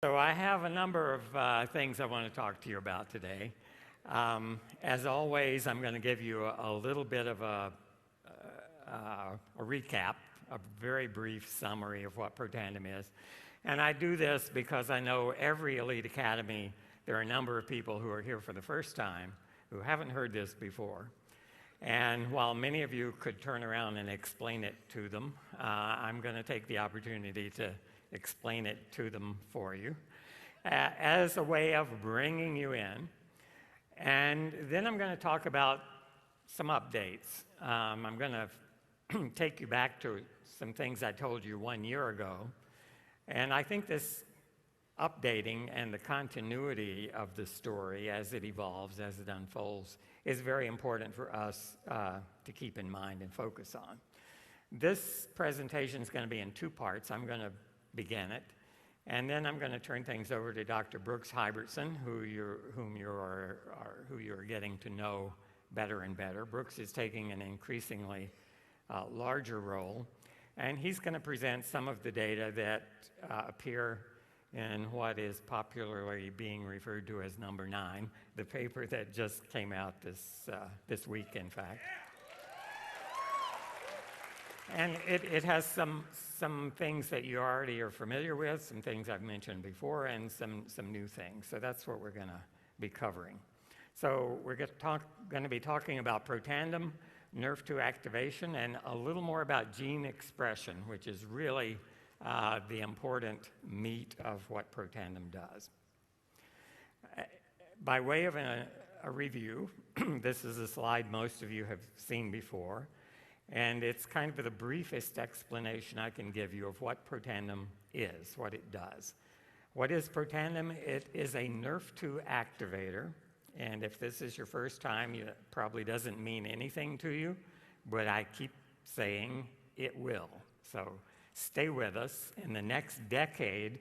So I have a number of things I want to talk to you about today. As always, I'm going to give you a little bit of a recap, a very brief summary of what Protandim is. And I do this because I know every elite academy, there are a number of people who are here for the first time who haven't heard this before. And while many of you could turn around and explain it to them, I'm going to take the opportunity to explain it to them for you as a way of bringing you in. And then I'm going to talk about some updates. I'm going to take you back to some things I told you 1 year ago. And I think this updating and the continuity of the story as it evolves, as it unfolds, is very important for us to keep in mind and focus on. This presentation is going to be in two parts. I'm going to begin it, and then I'm going to turn things over to Dr. Brooks Hybertson, who you're getting to know better and better. Brooks is taking an increasingly larger role, and he's going to present some of the data that appear in what is popularly being referred to as number 9, the paper that just came out this week, in fact. And it has some things that you already are familiar with, some things I've mentioned before, and some new things. So that's what we're going to be covering. So we're going to be talking about Protandim, NRF2 activation, and a little more about gene expression, which is really the important meat of what Protandim does. By way of a review, this is a slide most of you have seen before, and it's kind of the briefest explanation I can give you of what Protandim is, what it does. What is Protandim? It is a NRF2 activator, and if this is your first time, it probably doesn't mean anything to you, but I keep saying it will. So stay with us. In the next decade,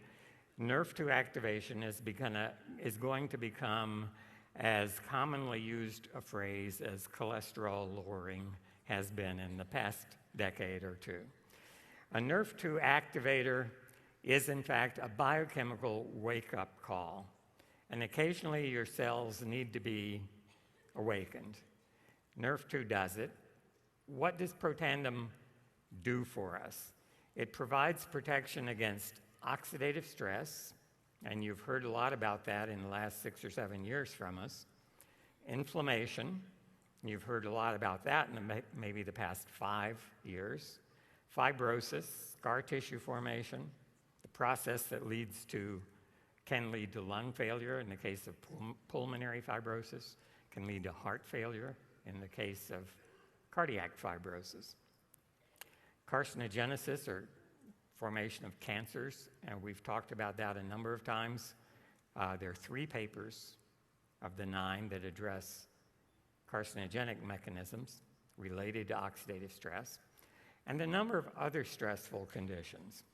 NRF2 activation is going to become as commonly used a phrase as cholesterol lowering has been in the past decade or two. A NRF2 activator is, in fact, a biochemical wake-up call. And occasionally your cells need to be awakened. NRF2 does it. What does Protandim do for us? It provides protection against oxidative stress, and you've heard a lot about that in the last 6 or 7 years from us. Inflammation, you've heard a lot about that in maybe the past 5 years. Fibrosis, scar tissue formation, the process that can lead to lung failure in the case of pulmonary fibrosis, can lead to heart failure in the case of cardiac fibrosis. Carcinogenesis, or formation of cancers, and we've talked about that a number of times. There are 3 papers of the 9 that address carcinogenic mechanisms related to oxidative stress, and a number of other stressful conditions.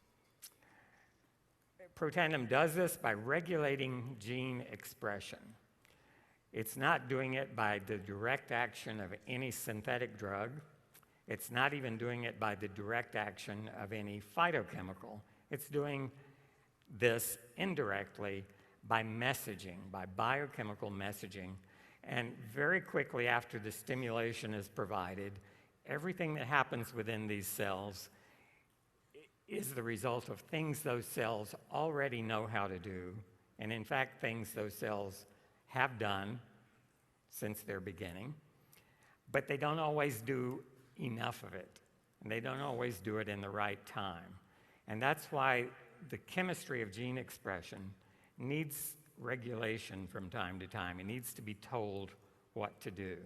Protandim does this by regulating gene expression. It's not doing it by the direct action of any synthetic drug. It's not even doing it by the direct action of any phytochemical. It's doing this indirectly by messaging, by biochemical messaging. And very quickly after the stimulation is provided, everything that happens within these cells is the result of things those cells already know how to do, and in fact, things those cells have done since their beginning, but they don't always do enough of it, and they don't always do it in the right time. And that's why the chemistry of gene expression needs regulation from time to time. It needs to be told what to do.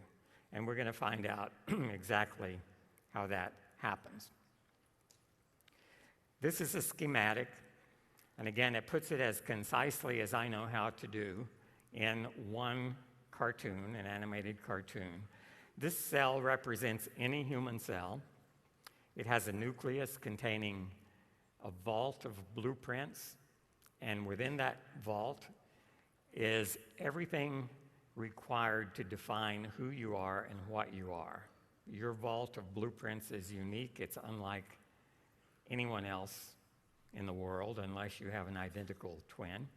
And we're going to find out exactly how that happens. This is a schematic, and again, it puts it as concisely as I know how to do in one cartoon, an animated cartoon. This cell represents any human cell. It has a nucleus containing a vault of blueprints, and within that vault is everything required to define who you are and what you are. Your vault of blueprints is unique. It's unlike anyone else in the world unless you have an identical twin.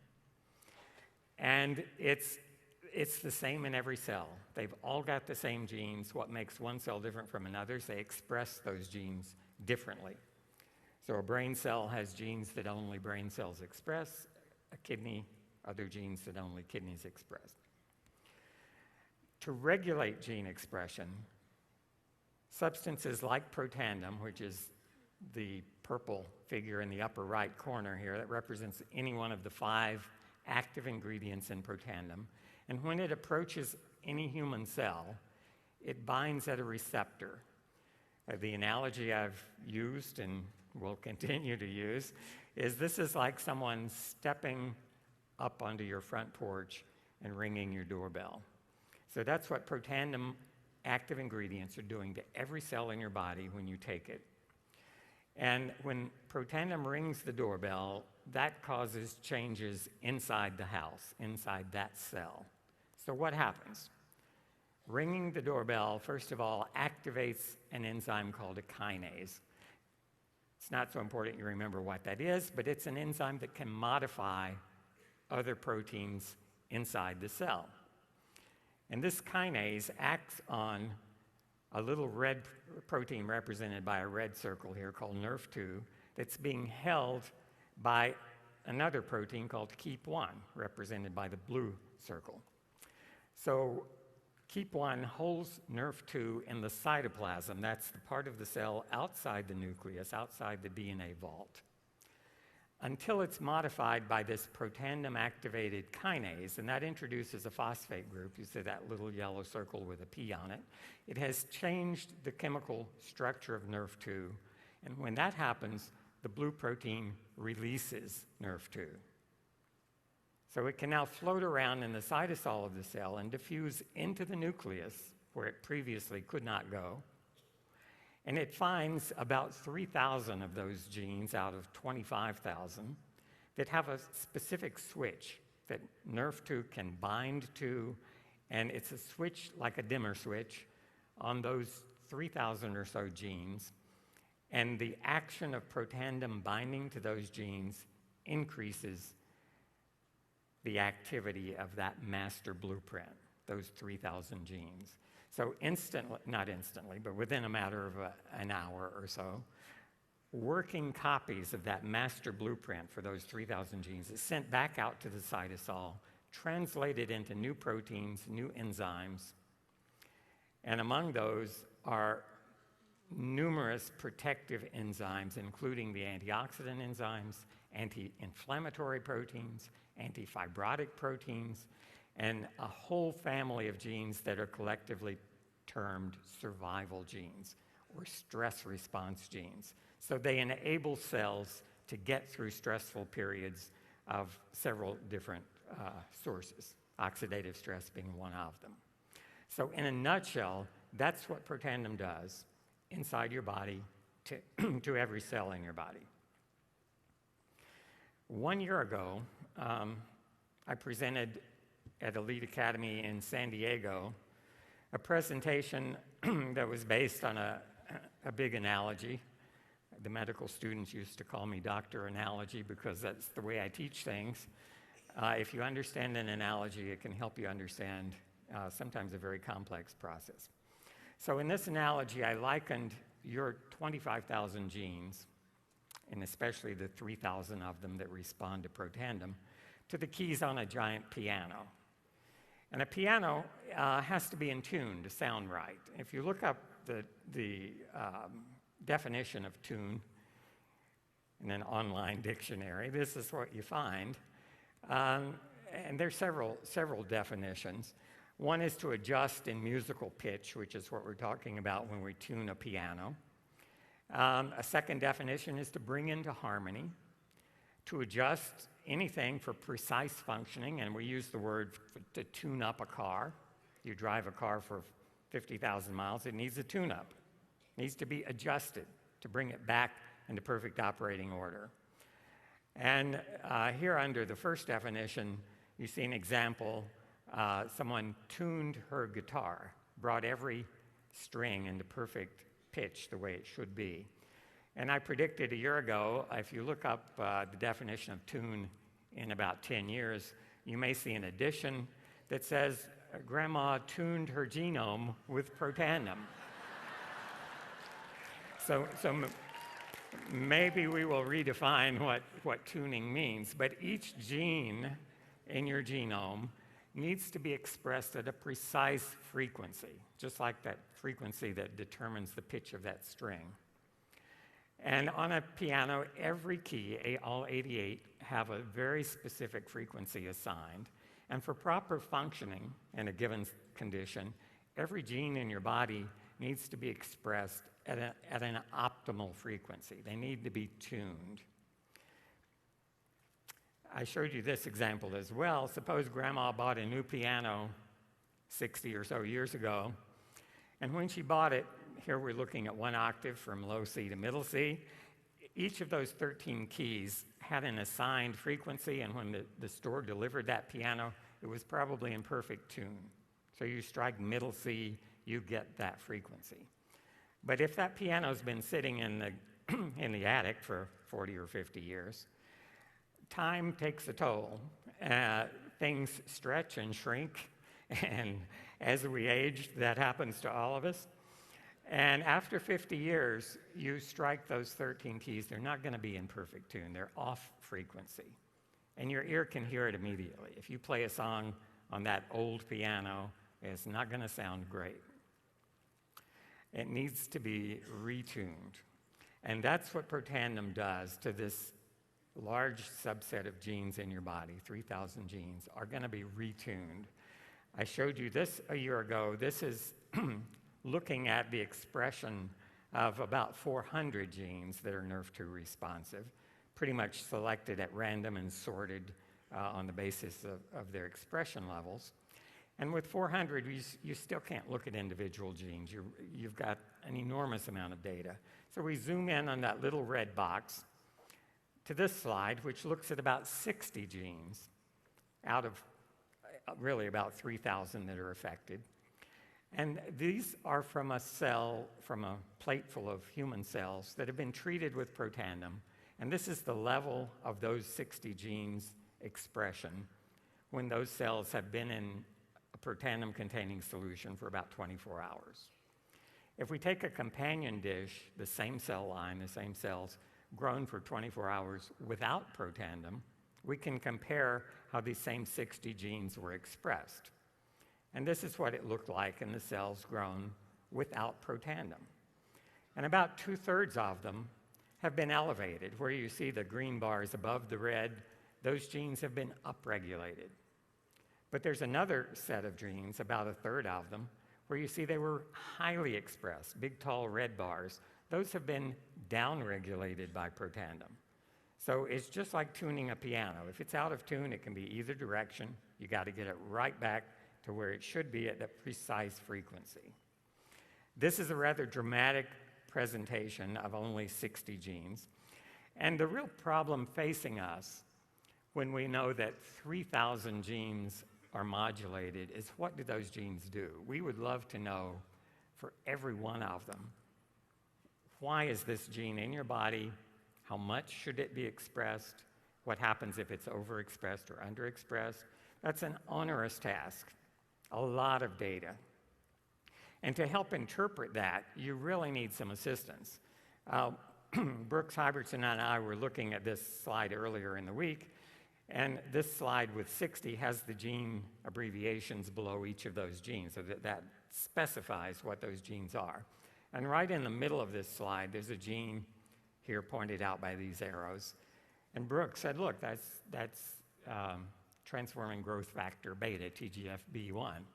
And it's the same in every cell. They've all got the same genes. What makes one cell different from another is they express those genes differently. So a brain cell has genes that only brain cells express, a kidney, other genes that only kidneys express. To regulate gene expression, substances like Protandim, which is the purple figure in the upper right corner here, that represents any one of the 5 active ingredients in Protandim, and when it approaches any human cell, it binds at a receptor. The analogy I've used and will continue to use is this is like someone stepping up onto your front porch and ringing your doorbell. So that's what Protandim active ingredients are doing to every cell in your body when you take it. And when Protandim rings the doorbell, that causes changes inside the house, inside that cell. So what happens? Ringing the doorbell, first of all, activates an enzyme called a kinase. It's not so important you remember what that is, but it's an enzyme that can modify other proteins inside the cell. And this kinase acts on a little red protein represented by a red circle here called NRF2 that's being held by another protein called KEAP1, represented by the blue circle. So KEAP1 holds NRF2 in the cytoplasm. That's the part of the cell outside the nucleus, outside the DNA vault, until it's modified by this Protandim-activated kinase, and that introduces a phosphate group. You see that little yellow circle with a P on it. It has changed the chemical structure of NRF2, and when that happens, the blue protein releases NRF2. So it can now float around in the cytosol of the cell and diffuse into the nucleus, where it previously could not go. And it finds about 3,000 of those genes out of 25,000 that have a specific switch that NRF2 can bind to, and it's a switch like a dimmer switch on those 3,000 or so genes. And the action of Protandim binding to those genes increases the activity of that master blueprint, those 3,000 genes. So not instantly, but within a matter of an hour or so, working copies of that master blueprint for those 3,000 genes is sent back out to the cytosol, translated into new proteins, new enzymes, and among those are numerous protective enzymes, including the antioxidant enzymes, anti-inflammatory proteins, anti-fibrotic proteins, and a whole family of genes that are collectively termed survival genes or stress response genes. So they enable cells to get through stressful periods of several different sources, oxidative stress being one of them. So in a nutshell, that's what Protandim does inside your body to every cell in your body. 1 year ago, I presented at Elite Academy in San Diego a presentation that was based on a big analogy. The medical students used to call me Dr. Analogy because that's the way I teach things. If you understand an analogy, it can help you understand sometimes a very complex process. So in this analogy, I likened your 25,000 genes, and especially the 3,000 of them that respond to Protandim, to the keys on a giant piano. And a piano has to be in tune to sound right. If you look up the definition of tune in an online dictionary, this is what you find. And there's several definitions. One is to adjust in musical pitch, which is what we're talking about when we tune a piano. A second definition is to bring into harmony, to adjust anything for precise functioning, and we use the word to tune up a car. You drive a car for 50,000 miles, it needs a tune-up. It needs to be adjusted to bring it back into perfect operating order. And here under the first definition, you see an example. Someone tuned her guitar, brought every string into perfect pitch the way it should be. And I predicted a year ago, if you look up the definition of tune in about 10 years, you may see an addition that says, Grandma tuned her genome with Protandim. So maybe we will redefine what tuning means, but each gene in your genome needs to be expressed at a precise frequency, just like that frequency that determines the pitch of that string. And on a piano, every key, all 88, have a very specific frequency assigned. And for proper functioning in a given condition, every gene in your body needs to be expressed at an optimal frequency. They need to be tuned. I showed you this example as well. Suppose Grandma bought a new piano 60 or so years ago, and when she bought it, here we're looking at one octave from low C to middle C. Each of those 13 keys had an assigned frequency, and when the store delivered that piano, it was probably in perfect tune. So you strike middle C, you get that frequency. But if that piano's been sitting in the attic for 40 or 50 years, time takes a toll. Things stretch and shrink, and as we age, that happens to all of us. And after 50 years, you strike those 13 keys, they're not going to be in perfect tune. They're off frequency. And your ear can hear it immediately. If you play a song on that old piano, it's not going to sound great. It needs to be retuned. And that's what Protandim does to this large subset of genes in your body. 3,000 genes are going to be retuned. I showed you this a year ago. This is looking at the expression of about 400 genes that are nerve-2 responsive, pretty much selected at random and sorted on the basis of their expression levels. And with 400, you still can't look at individual genes. You've got an enormous amount of data. So we zoom in on that little red box to this slide, which looks at about 60 genes out of really about 3,000 that are affected. And these are from a cell, from a plate full of human cells that have been treated with Protandim. And this is the level of those 60 genes expression when those cells have been in a Protandim-containing solution for about 24 hours. If we take a companion dish, the same cell line, the same cells, grown for 24 hours without Protandim, we can compare how these same 60 genes were expressed. And this is what it looked like in the cells grown without Protandim. And about 2/3 of them have been elevated. Where you see the green bars above the red, those genes have been upregulated. But there's another set of genes, about 1/3 of them, where you see they were highly expressed, big, tall red bars. Those have been downregulated by Protandim. So it's just like tuning a piano. If it's out of tune, it can be either direction. You got to get it right back to where it should be at that precise frequency. This is a rather dramatic presentation of only 60 genes. And the real problem facing us when we know that 3,000 genes are modulated is, what do those genes do? We would love to know for every one of them, why is this gene in your body? How much should it be expressed? What happens if it's overexpressed or underexpressed? That's an onerous task, a lot of data. And to help interpret that, you really need some assistance. Brooks Hybertson and I were looking at this slide earlier in the week, and this slide with 60 has the gene abbreviations below each of those genes, so that specifies what those genes are. And right in the middle of this slide, there's a gene here pointed out by these arrows. And Brooks said, look, that's transforming growth factor beta, TGFB1.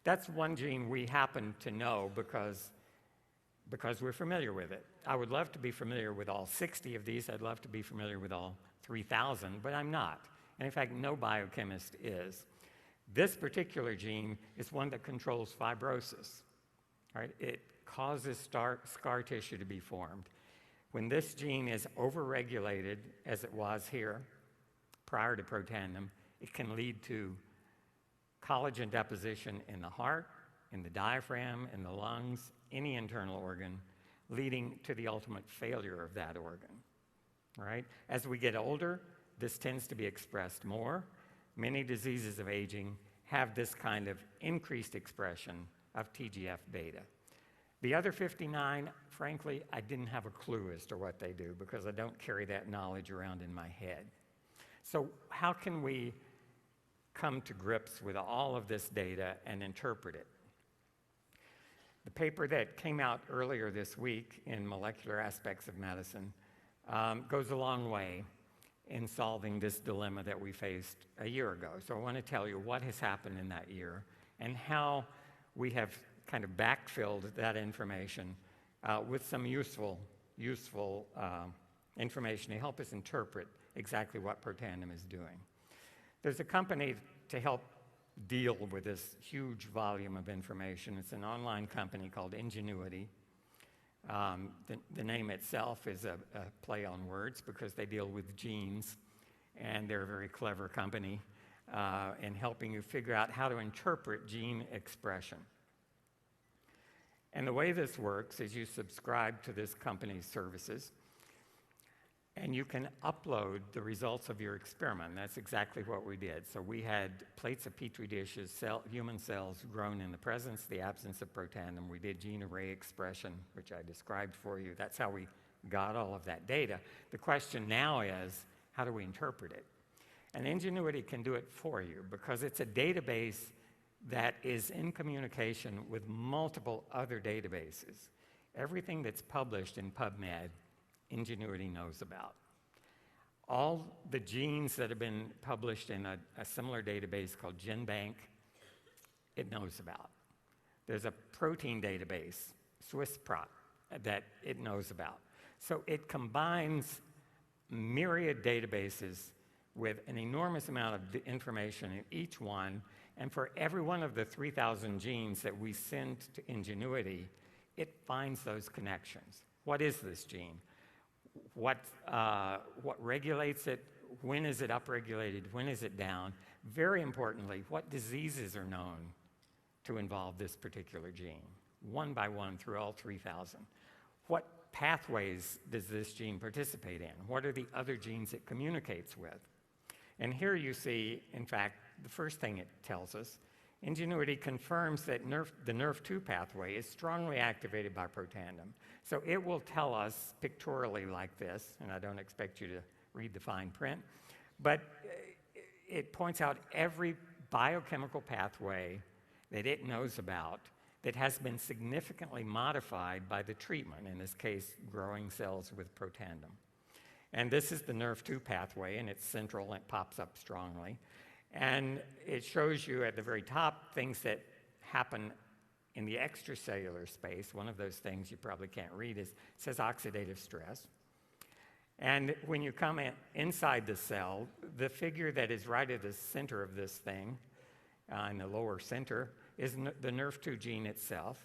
That's one gene we happen to know because we're familiar with it. I would love to be familiar with all 60 of these. I'd love to be familiar with all 3,000, but I'm not. And in fact, no biochemist is. This particular gene is one that controls fibrosis. Right? It causes scar tissue to be formed. When this gene is overregulated, as it was here prior to Protandim, it can lead to collagen deposition in the heart, in the diaphragm, in the lungs, any internal organ, leading to the ultimate failure of that organ, right? As we get older, this tends to be expressed more. Many diseases of aging have this kind of increased expression of TGF-beta. The other 59, frankly, I didn't have a clue as to what they do because I don't carry that knowledge around in my head. So how can we come to grips with all of this data and interpret it? The paper that came out earlier this week in Molecular Aspects of Medicine goes a long way in solving this dilemma that we faced a year ago. So I want to tell you what has happened in that year and how we have kind of backfilled that information with some useful information to help us interpret exactly what Protandim is doing. There's a company to help deal with this huge volume of information. It's an online company called Ingenuity. The name itself is a play on words because they deal with genes, and they're a very clever company in helping you figure out how to interpret gene expression. And the way this works is you subscribe to this company's services, and you can upload the results of your experiment. That's exactly what we did. So we had plates of Petri dishes, human cells grown in the presence, the absence of Protandim. We did gene array expression, which I described for you. That's how we got all of that data. The question now is, how do we interpret it? And Ingenuity can do it for you because it's a database that is in communication with multiple other databases. Everything that's published in PubMed, Ingenuity knows about. All the genes that have been published in a similar database called GenBank, it knows about. There's a protein database, SwissProt, that it knows about. So it combines myriad databases with an enormous amount of information in each one, and for every one of the 3,000 genes that we send to Ingenuity, it finds those connections. What is this gene? What regulates it? When is it upregulated? When is it down? Very importantly, what diseases are known to involve this particular gene? One by one through all 3,000. What pathways does this gene participate in? What are the other genes it communicates with? And here you see, in fact, the first thing it tells us, Ingenuity confirms that the NRF2 pathway is strongly activated by Protandim. So it will tell us pictorially like this, and I don't expect you to read the fine print, but it points out every biochemical pathway that it knows about that has been significantly modified by the treatment, in this case, growing cells with Protandim. And this is the NRF2 pathway, and it's central, and it pops up strongly. And it shows you at the very top things that happen in the extracellular space. One of those things you probably can't read is, it says oxidative stress. And when you come inside the cell, the figure that is right at the center of this thing, in the lower center, is the NRF2 gene itself.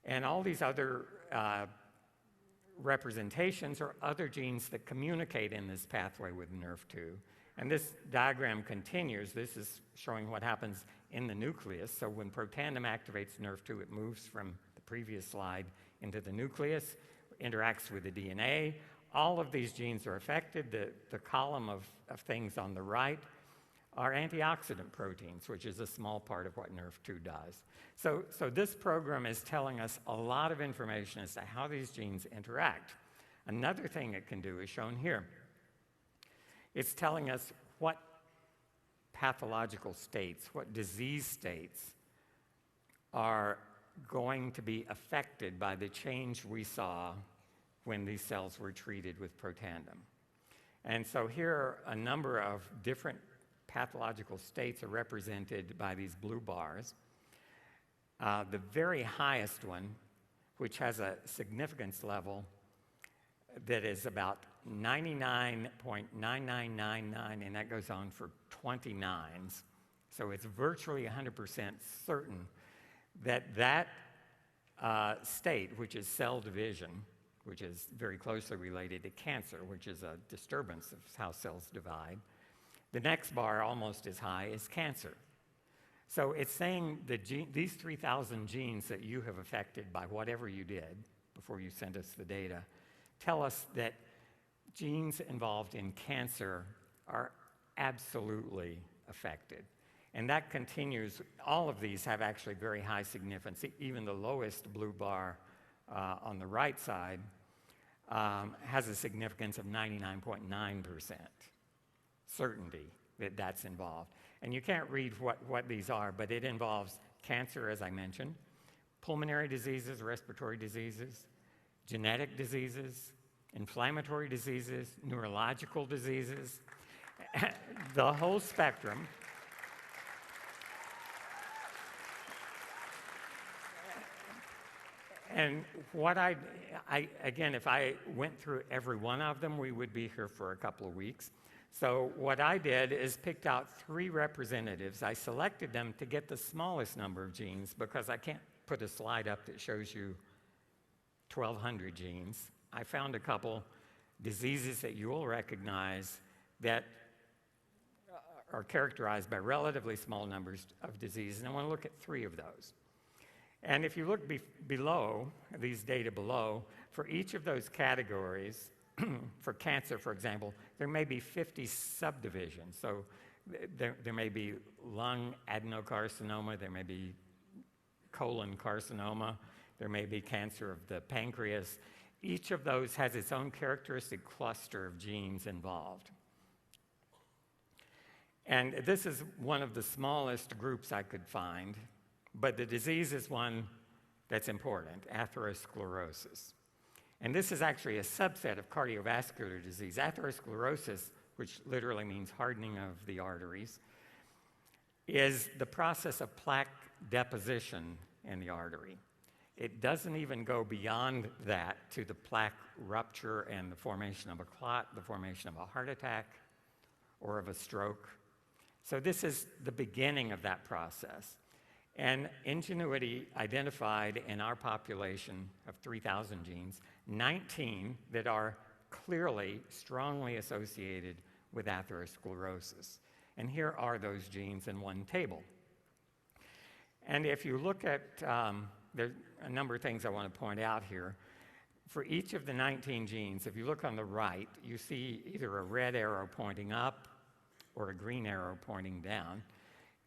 And all these other representations are other genes that communicate in this pathway with NRF2. And this diagram continues. This is showing what happens in the nucleus. So when Protandim activates NRF2, it moves from the previous slide into the nucleus, interacts with the DNA. All of these genes are affected. The column of things on the right are antioxidant proteins, which is a small part of what NRF2 does. So this program is telling us a lot of information as to how these genes interact. Another thing it can do is shown here. It's telling us what pathological states, what disease states are going to be affected by the change we saw when these cells were treated with Protandim. And so here are a number of different pathological states are represented by these blue bars. The very highest one, which has a significance level that is about 99.9999, and that goes on for 29s. So it's virtually 100% certain that that state, which is cell division, which is very closely related to cancer, which is a disturbance of how cells divide. The next bar, almost as high, is cancer. So it's saying that these 3,000 genes that you have affected by whatever you did before you sent us the data, tell us that genes involved in cancer are absolutely affected. And that continues. All of these have actually very high significance. Even the lowest blue bar on the right side has a significance of 99.9% certainty that that's involved. And you can't read what these are, but it involves cancer, as I mentioned, pulmonary diseases, respiratory diseases, genetic diseases, inflammatory diseases, neurological diseases, the whole spectrum. And what again, if I went through every one of them, we would be here for a couple of weeks. So what I did is picked out 3 representatives. I selected them to get the smallest number of genes because I can't put a slide up that shows you 1,200 genes. I found a couple diseases that you will recognize that are characterized by relatively small numbers of diseases, and I want to look at 3 of those. And if you look below, these data below, for each of those categories, for cancer, for example, there may be 50 subdivisions. So there may be lung adenocarcinoma, there may be colon carcinoma, there may be cancer of the pancreas. Each of those has its own characteristic cluster of genes involved. And this is one of the smallest groups I could find, but the disease is one that's important, atherosclerosis. And this is actually a subset of cardiovascular disease. Atherosclerosis, which literally means hardening of the arteries, is the process of plaque deposition in the artery. It doesn't even go beyond that to the plaque rupture and the formation of a clot, the formation of a heart attack, or of a stroke. So this is the beginning of that process. And Ingenuity identified in our population of 3,000 genes, 19 that are clearly, strongly associated with atherosclerosis. And here are those genes in one table. And if you look at, there's a number of things I want to point out here. For each of the 19 genes, if you look on the right, you see either a red arrow pointing up or a green arrow pointing down.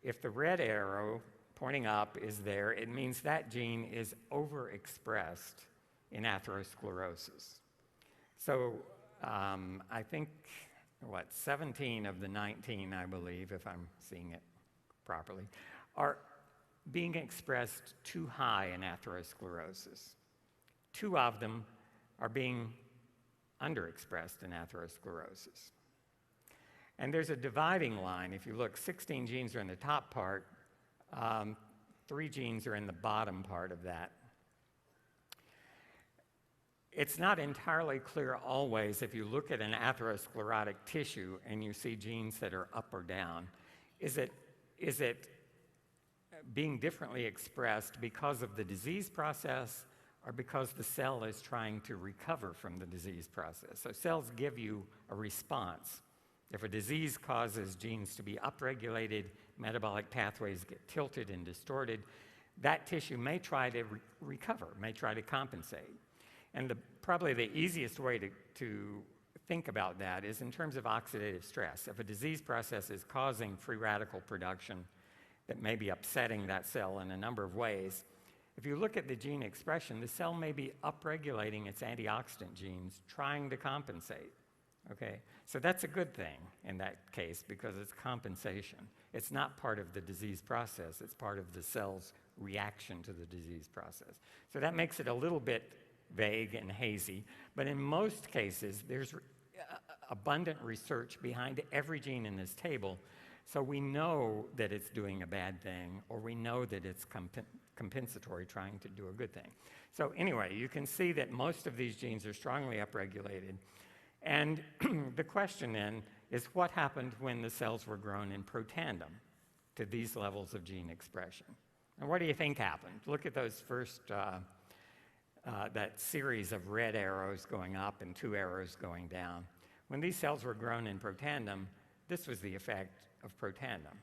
If the red arrow pointing up is there, it means that gene is overexpressed in atherosclerosis. So I think, 17 of the 19, I believe, if I'm seeing it properly, are being expressed too high in atherosclerosis. 2 of them are being underexpressed in atherosclerosis. And there's a dividing line. If you look, 16 genes are in the top part, 3 genes are in the bottom part of that. It's not entirely clear always if you look at an atherosclerotic tissue and you see genes that are up or down. Is it being differently expressed because of the disease process or because the cell is trying to recover from the disease process? So cells give you a response. If a disease causes genes to be upregulated, metabolic pathways get tilted and distorted, that tissue may try to recover, may try to compensate. And probably the easiest way to think about that is in terms of oxidative stress. If a disease process is causing free radical production that may be upsetting that cell in a number of ways, if you look at the gene expression, the cell may be upregulating its antioxidant genes, trying to compensate. Okay, so that's a good thing in that case because it's compensation. It's not part of the disease process. It's part of the cell's reaction to the disease process. So that makes it a little bit vague and hazy, but in most cases, there's abundant research behind every gene in this table, so we know that it's doing a bad thing, or we know that it's compensatory, trying to do a good thing. So anyway, you can see that most of these genes are strongly upregulated. And the question then is what happened when the cells were grown in Protandim to these levels of gene expression? And what do you think happened? Look at those first, that series of red arrows going up and 2 arrows going down. When these cells were grown in Protandim, this was the effect of Protandim.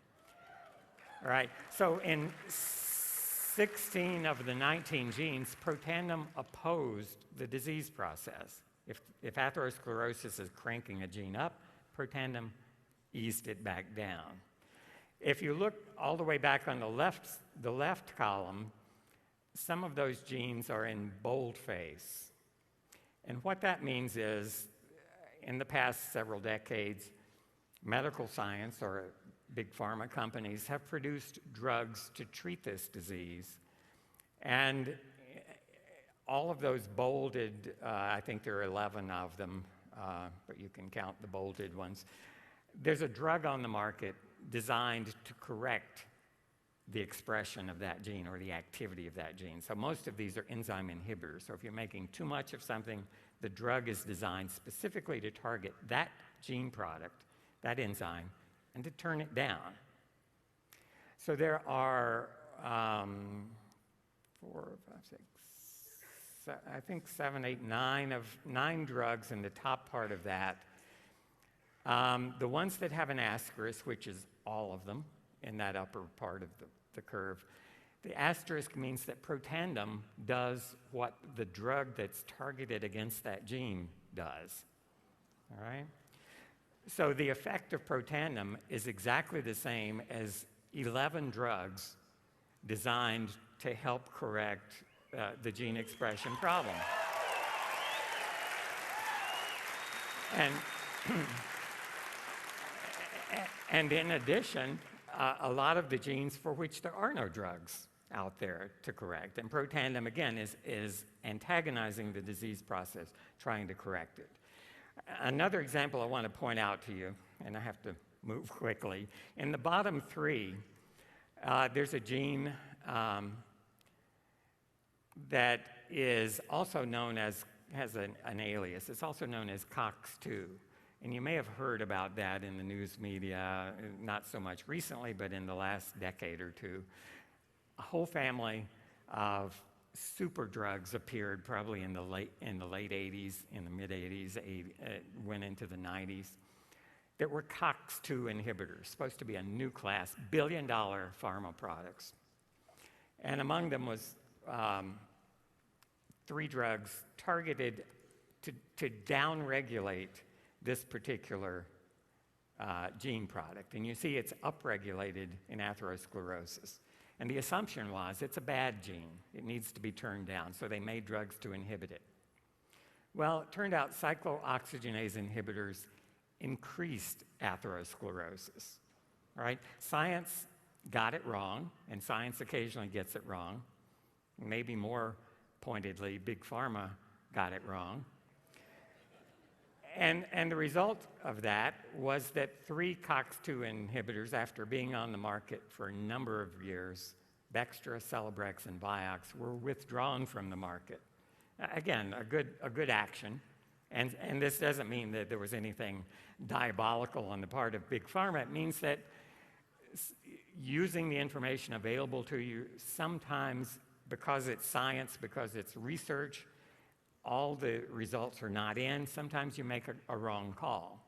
All right, so in 6 16 of the 19 genes, Protandim opposed the disease process. If atherosclerosis is cranking a gene up, Protandim eased it back down. If you look all the way back on the left column, some of those genes are in boldface. And what that means is, in the past several decades, medical science or big pharma companies have produced drugs to treat this disease. And all of those bolded, I think there are 11 of them, but you can count the bolded ones. There's a drug on the market designed to correct the expression of that gene or the activity of that gene. So most of these are enzyme inhibitors. So if you're making too much of something, the drug is designed specifically to target that gene product, that enzyme, and to turn it down. So there are 9 drugs in the top part of that. The ones that have an asterisk, which is all of them in that upper part of the curve, the asterisk means that Protandim does what the drug that's targeted against that gene does. All right? So the effect of Protandim is exactly the same as 11 drugs designed to help correct the gene expression problem. And in addition, a lot of the genes for which there are no drugs out there to correct. And Protandim, again, is antagonizing the disease process, trying to correct it. Another example I want to point out to you, and I have to move quickly. In the bottom 3, there's a gene that is also known as, has an alias. It's also known as COX-2. And you may have heard about that in the news media, not so much recently, but in the last decade or two. A whole family of super drugs appeared probably in the late 80s, in the mid 80s, went into the 90s, that were COX-2 inhibitors, supposed to be a new class, billion-dollar pharma products. And among them was 3 drugs targeted to downregulate this particular gene product. And you see it's upregulated in atherosclerosis. And the assumption was it's a bad gene. It needs to be turned down. So they made drugs to inhibit it. Well, it turned out cyclooxygenase inhibitors increased atherosclerosis. All right? Science got it wrong, and science occasionally gets it wrong. Maybe more pointedly, Big Pharma got it wrong. And the result of that was that 3 COX-2 inhibitors, after being on the market for a number of years, Bextra, Celebrex, and Vioxx, were withdrawn from the market. Again, a good action. And this doesn't mean that there was anything diabolical on the part of Big Pharma. It means that using the information available to you, sometimes because it's science, because it's research, all the results are not in. Sometimes you make a wrong call.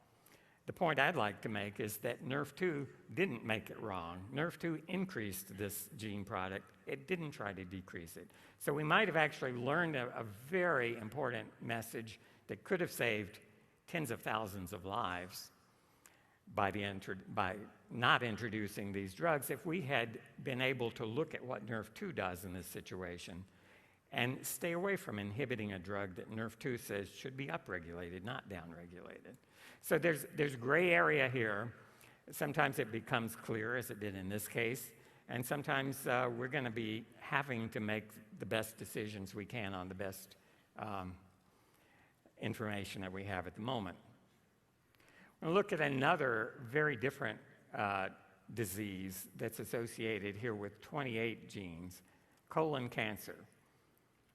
The point I'd like to make is that NRF2 didn't make it wrong. NRF2 increased this gene product. It didn't try to decrease it. So we might have actually learned a very important message that could have saved tens of thousands of lives by not introducing these drugs if we had been able to look at what NRF2 does in this situation and stay away from inhibiting a drug that NRF2 says should be upregulated, not downregulated. So there's gray area here. Sometimes it becomes clear, as it did in this case, and sometimes we're going to be having to make the best decisions we can on the best information that we have at the moment. We'll look at another very different disease that's associated here with 28 genes, colon cancer.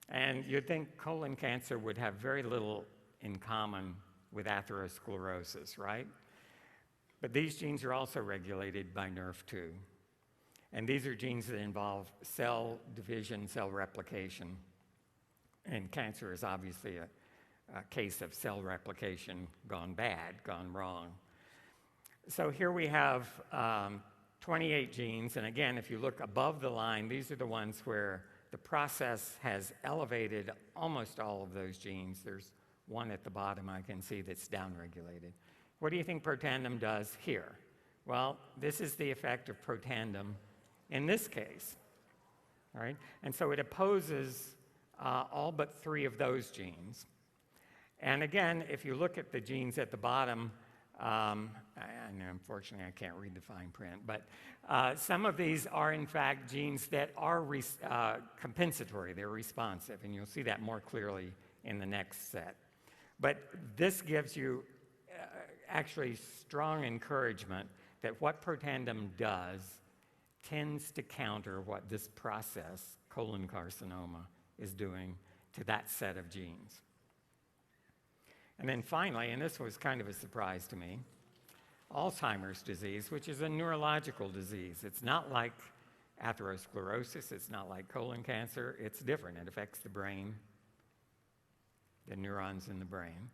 And you'd think colon cancer would have very little in common with atherosclerosis, right? But these genes are also regulated by NRF2. And these are genes that involve cell division, cell replication. And cancer is obviously a case of cell replication gone bad, gone wrong. So here we have 28 genes, and again, if you look above the line, these are the ones where the process has elevated almost all of those genes. There's one at the bottom I can see that's downregulated. What do you think Protandim does here? Well, this is the effect of Protandim in this case, all right? And so it opposes all but 3 of those genes. And again, if you look at the genes at the bottom, and unfortunately I can't read the fine print, but some of these are in fact genes that are compensatory, they're responsive, and you'll see that more clearly in the next set. But this gives you actually strong encouragement that what Protandim does tends to counter what this process, colon carcinoma, is doing to that set of genes. And then finally, and this was kind of a surprise to me, Alzheimer's disease, which is a neurological disease. It's not like atherosclerosis, it's not like colon cancer, it's different. It affects the brain, the neurons in the brain.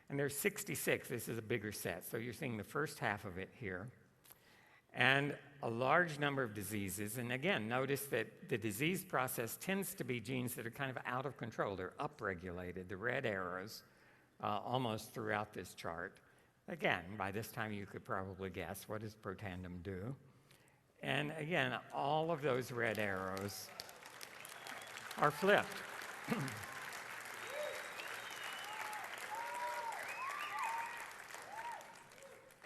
And there's 66, this is a bigger set, so you're seeing the first half of it here. And a large number of diseases, and again, notice that the disease process tends to be genes that are kind of out of control. They're upregulated, the red arrows, almost throughout this chart. Again, by this time you could probably guess, what does Protandim do? And again, all of those red arrows are flipped.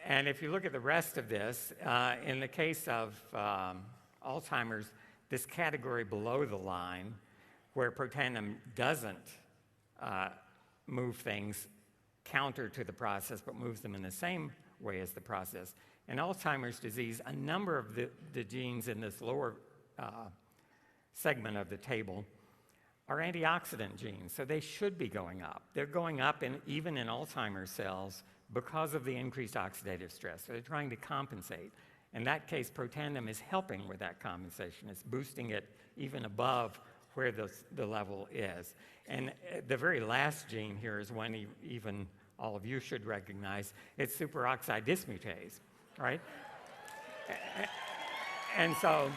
And if you look at the rest of this, in the case of Alzheimer's, this category below the line, where Protandim doesn't move things counter to the process, but moves them in the same way as the process. In Alzheimer's disease, a number of the genes in this lower segment of the table are antioxidant genes, so they should be going up. They're going up even in Alzheimer's cells because of the increased oxidative stress. So they're trying to compensate. In that case, Protandim is helping with that compensation. It's boosting it even above where the level is. And the very last gene here is one even all of you should recognize. It's superoxide dismutase, right? And so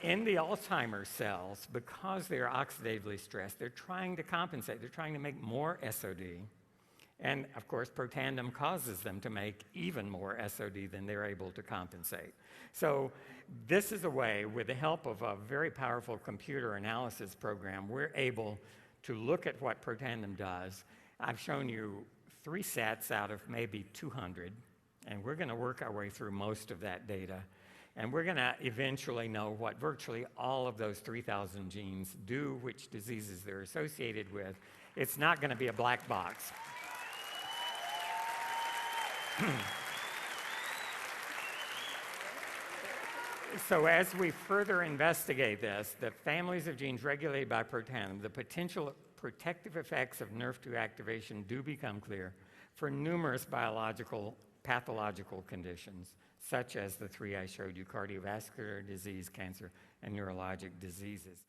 in the Alzheimer's cells, because they're oxidatively stressed, they're trying to compensate. They're trying to make more SOD. And of course, Protandim causes them to make even more SOD than they're able to compensate. So this is a way, with the help of a very powerful computer analysis program, we're able to look at what Protandim does. I've shown you 3 sets out of maybe 200, and we're going to work our way through most of that data. And we're going to eventually know what virtually all of those 3,000 genes do, which diseases they're associated with. It's not going to be a black box. So as we further investigate this, the families of genes regulated by Protandim, the potential protective effects of NRF2 activation do become clear for numerous pathological conditions, such as the 3 I showed you: cardiovascular disease, cancer, and neurologic diseases.